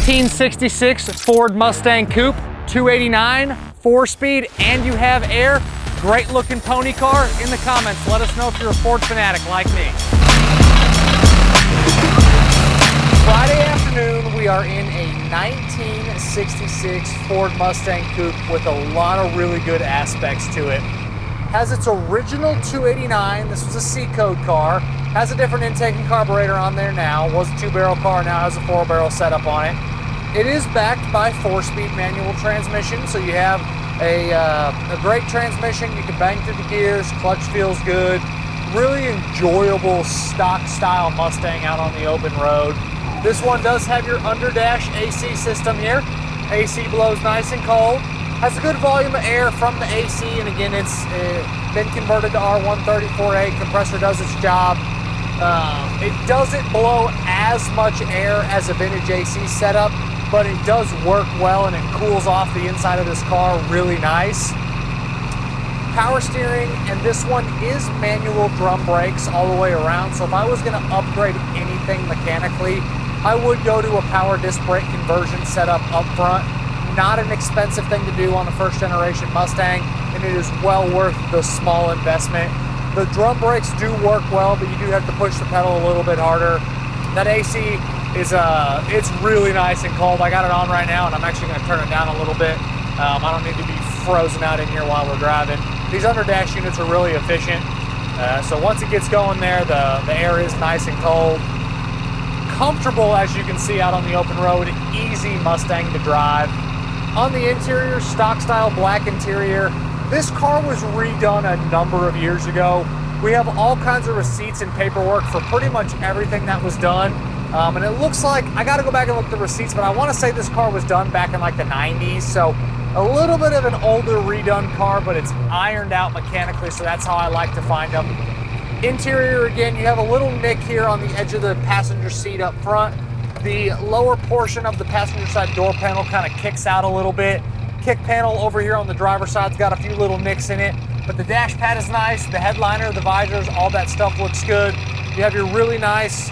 1966 Ford Mustang Coupe, 289, 4-speed, and you have air. Great looking pony car. In the comments, let us know if you're a Ford fanatic like me. Friday afternoon, we are in a 1966 Ford Mustang Coupe with a lot of really good aspects to it. Has its original 289, this was a C-code car, has a different intake and carburetor on there now, was a 2-barrel car, now has a 4-barrel setup on it. It is backed by 4-speed manual transmission, so you have a great transmission. You can bang through the gears, clutch feels good. Really enjoyable stock style Mustang out on the open road. This one does have your underdash AC system here. AC blows nice and cold. Has a good volume of air from the AC, and again, it's been converted to R134A. Compressor does its job. It doesn't blow as much air as a vintage AC setup, but it does work well and it cools off the inside of this car really nice. Power steering, and this one is manual drum brakes all the way around, so if I was going to upgrade anything mechanically, I would go to a power disc brake conversion setup up front. Not an expensive thing to do on a first generation Mustang, and it is well worth the small investment. The drum brakes do work well, but you do have to push the pedal a little bit harder. That AC is it's really nice and cold. I got it on right now, and I'm actually going to turn it down a little bit. I don't need to be frozen out in here while we're driving. These underdash units are really efficient, so once it gets going there, the air is nice and cold. Comfortable, as you can see out on the open road, easy Mustang to drive. On the interior, stock style black interior. This car was redone a number of years ago. We have all kinds of receipts and paperwork for pretty much everything that was done. And it looks like, I gotta go back and look at the receipts, but I wanna say this car was done back in like the 90s. So a little bit of an older redone car, but it's ironed out mechanically, so that's how I like to find them. Interior, again, you have a little nick here on the edge of the passenger seat up front. The lower portion of the passenger side door panel kind of kicks out a little bit. Kick panel over here on the driver's side's got a few little nicks in it, but the dash pad is nice. The headliner, the visors, all that stuff looks good. You have your really nice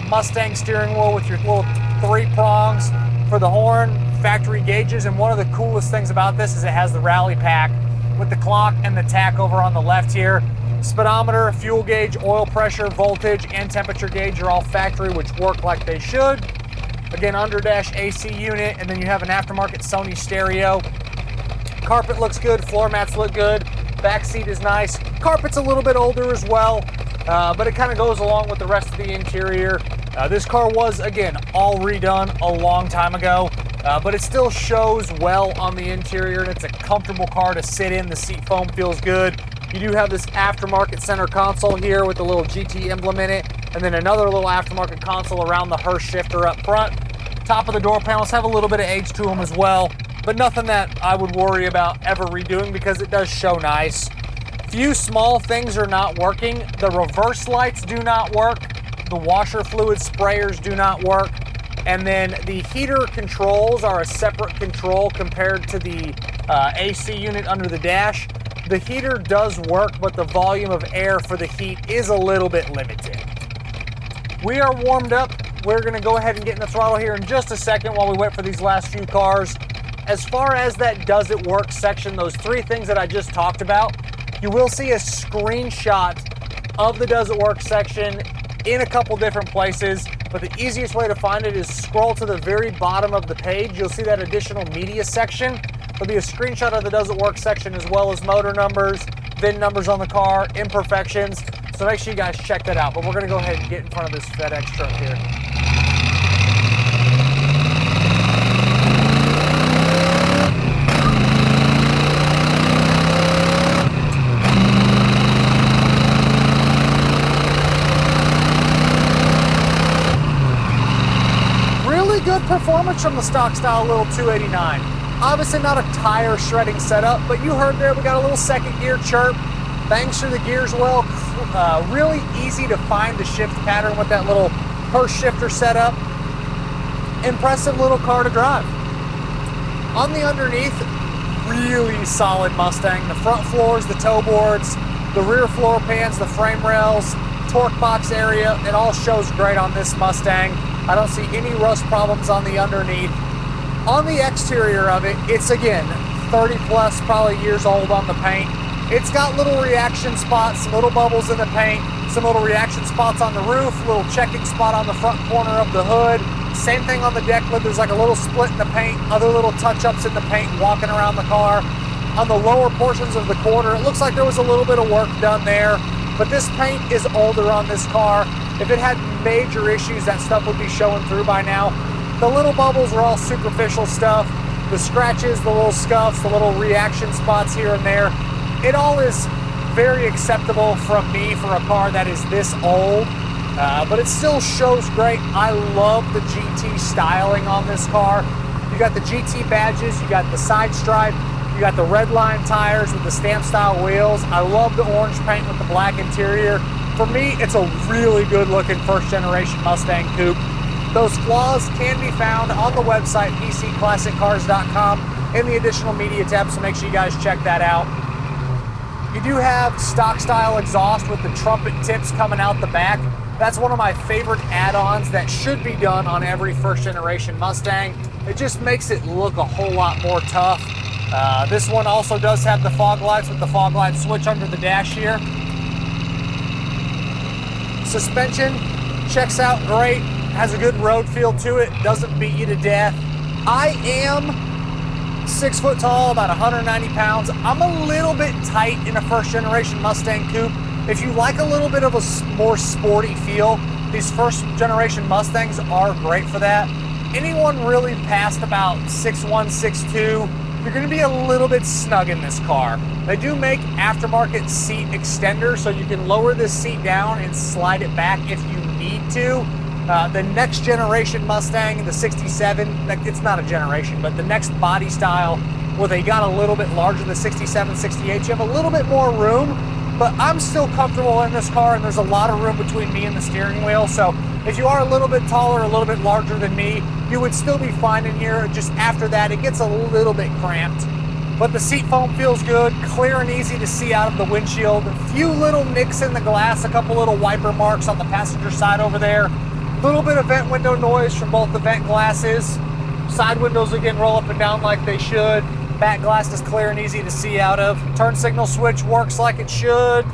Mustang steering wheel with your little 3 prongs for the horn, factory gauges, and one of the coolest things about this is it has the rally pack with the clock and the tach over on the left here. Speedometer, fuel gauge, oil pressure, voltage, and temperature gauge are all factory, which work like they should. Again, underdash AC unit, and then you have an aftermarket Sony stereo. Carpet looks good, floor mats look good, back seat is nice. Carpet's a little bit older as well, but it kind of goes along with the rest of the interior. This car was, again, all redone a long time ago, but it still shows well on the interior, and it's a comfortable car to sit in. The seat foam feels good. You do have this aftermarket center console here with the little GT emblem in it, and then another little aftermarket console around the Hurst shifter up front. Top of the door panels have a little bit of age to them as well, but nothing that I would worry about ever redoing because it does show nice. Few small things are not working. The reverse lights do not work. The washer fluid sprayers do not work. And then the heater controls are a separate control compared to the AC unit under the dash. The heater does work, but the volume of air for the heat is a little bit limited. We are warmed up. We're gonna go ahead and get in the throttle here in just a second while we wait for these last few cars. As far as that does it work section, those 3 things that I just talked about, you will see a screenshot of the does it work section in a couple different places, but the easiest way to find it is scroll to the very bottom of the page. You'll see that additional media section. There'll be a screenshot of the does it work section as well as motor numbers, VIN numbers on the car, imperfections. So make sure you guys check that out. But we're gonna go ahead and get in front of this FedEx truck here. Really good performance from the stock style little 289. Obviously not a tire shredding setup, but you heard there we got a little second gear chirp. Bangs through the gears well. Really easy to find the shift pattern with that little Hurst shifter setup. Impressive little car to drive. On the underneath, really solid Mustang. The front floors, the toe boards, the rear floor pans, the frame rails, torque box area, it all shows great on this Mustang. I don't see any rust problems on the underneath. On the exterior of it, it's again 30 plus probably years old on the paint. It's got little reaction spots, some little bubbles in the paint, some little reaction spots on the roof, little checking spot on the front corner of the hood. Same thing on the deck lid, there's like a little split in the paint, other little touch-ups in the paint walking around the car. On the lower portions of the quarter, it looks like there was a little bit of work done there, but this paint is older on this car. If it had major issues, that stuff would be showing through by now. The little bubbles are all superficial stuff. The scratches, the little scuffs, the little reaction spots here and there. It all is very acceptable from me for a car that is this old, but it still shows great. I love the GT styling on this car. You got the GT badges, you got the side stripe, you got the redline tires with the stamp style wheels. I love the orange paint with the black interior. For me, it's a really good looking first generation Mustang coupe. Those flaws can be found on the website, pcclassiccars.com, in the additional media tab, so make sure you guys check that out. You do have stock style exhaust with the trumpet tips coming out the back. That's one of my favorite add-ons that should be done on every first generation Mustang. It just makes it look a whole lot more tough. This one also does have the fog lights with the fog light switch under the dash here. Suspension checks out great, has a good road feel to it, doesn't beat you to death. I am 6 foot tall, about 190 pounds. I'm a little bit tight in a first generation Mustang coupe. If you like a little bit of a more sporty feel, these first generation Mustangs are great for that. Anyone really past about 6'1", 6'2", you're gonna be a little bit snug in this car. They do make aftermarket seat extenders, so you can lower this seat down and slide it back if you need to. The next generation Mustang, the 67, it's not a generation, but the next body style where they got a little bit larger, the 67, 68, you have a little bit more room, but I'm still comfortable in this car and there's a lot of room between me and the steering wheel. So if you are a little bit taller, a little bit larger than me, you would still be fine in here. Just after that, it gets a little bit cramped. But the seat foam feels good, clear and easy to see out of the windshield. A few little nicks in the glass, a couple little wiper marks on the passenger side over there. Little bit of vent window noise from both the vent glasses. Side windows again roll up and down like they should. Back glass is clear and easy to see out of. Turn signal switch works like it should.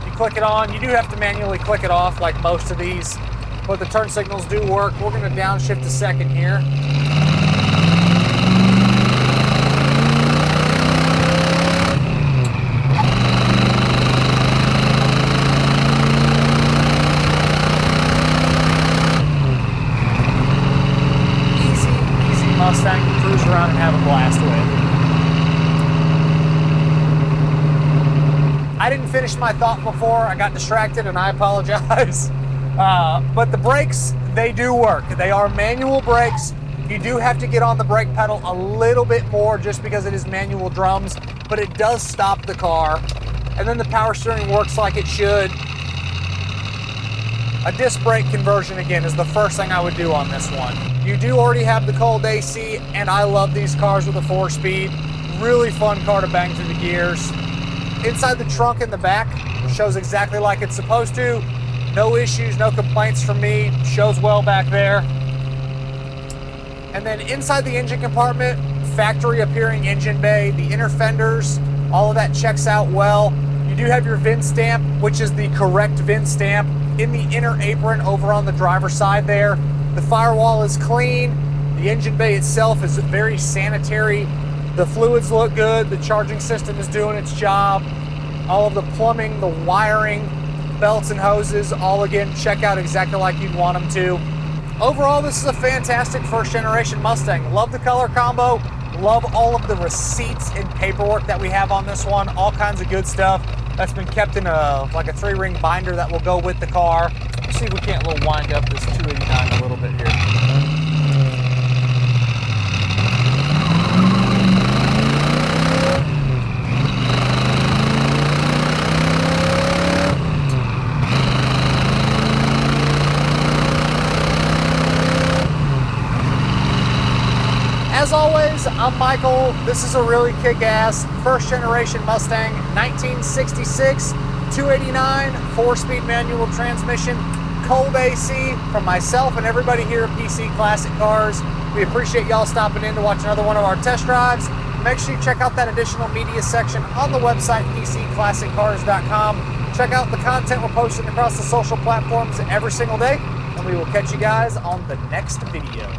You click it on. You do have to manually click it off like most of these, but the turn signals do work. We're going to downshift a second here. Mustang to cruise around and have a blast with. I didn't finish my thought before. I got distracted and I apologize. But the brakes, they do work. They are manual brakes. You do have to get on the brake pedal a little bit more just because it is manual drums, but it does stop the car. And then the power steering works like it should. A disc brake conversion, again, is the first thing I would do on this one. You do already have the cold AC, and I love these cars with a 4-speed. Really fun car to bang through the gears. Inside the trunk in the back shows exactly like it's supposed to. No issues, no complaints from me. Shows well back there. And then inside the engine compartment, factory appearing engine bay, the inner fenders, all of that checks out well. You do have your VIN stamp, which is the correct VIN stamp, in the inner apron over on the driver's side there. The firewall is clean. The engine bay itself is very sanitary. The fluids look good. The charging system is doing its job. All of the plumbing, the wiring, belts and hoses, all again check out exactly like you'd want them to. Overall, this is a fantastic first generation Mustang. Love the color combo. Love all of the receipts and paperwork that we have on this one. All kinds of good stuff that's been kept in a 3-ring binder that will go with the car. Let's see if we can't wind up this 289 a little bit here. As always, I'm Michael. This is a really kick-ass first generation Mustang, 1966 289, 4-speed manual transmission, cold AC from myself and everybody here at PC Classic Cars. We appreciate y'all stopping in to watch another one of our test drives. Make sure you check out that additional media section on the website, PCClassicCars.com. Check out the content we're posting across the social platforms every single day, and we will catch you guys on the next video.